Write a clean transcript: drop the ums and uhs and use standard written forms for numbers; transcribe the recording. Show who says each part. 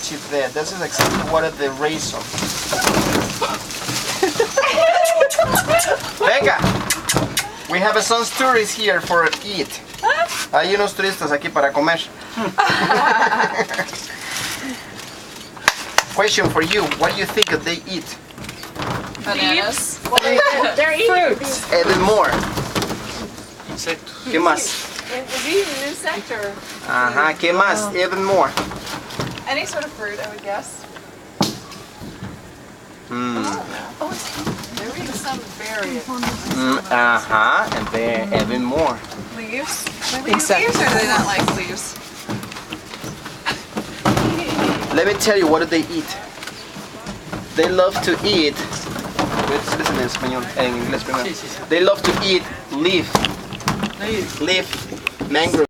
Speaker 1: chip there. This is exactly what is the razor. Venga! We have some tourists here for eat. Hay unos turistas aquí para comer. Question for you. What do you think that they eat?
Speaker 2: Bananas.
Speaker 3: They're eating these.
Speaker 1: Even more. ¿Qué más?
Speaker 2: Is he an insect or
Speaker 1: Ajá, ¿qué más? Even more.
Speaker 2: any sort of fruit? I would guess. They're eating some berry.
Speaker 1: Ajá, and then even more.
Speaker 2: Leaves? Leaves or do they not like leaves?
Speaker 1: Let me tell you what do they eat. They love to eat. Listen en español, en inglés primero. They love to eat leaf, mangrove.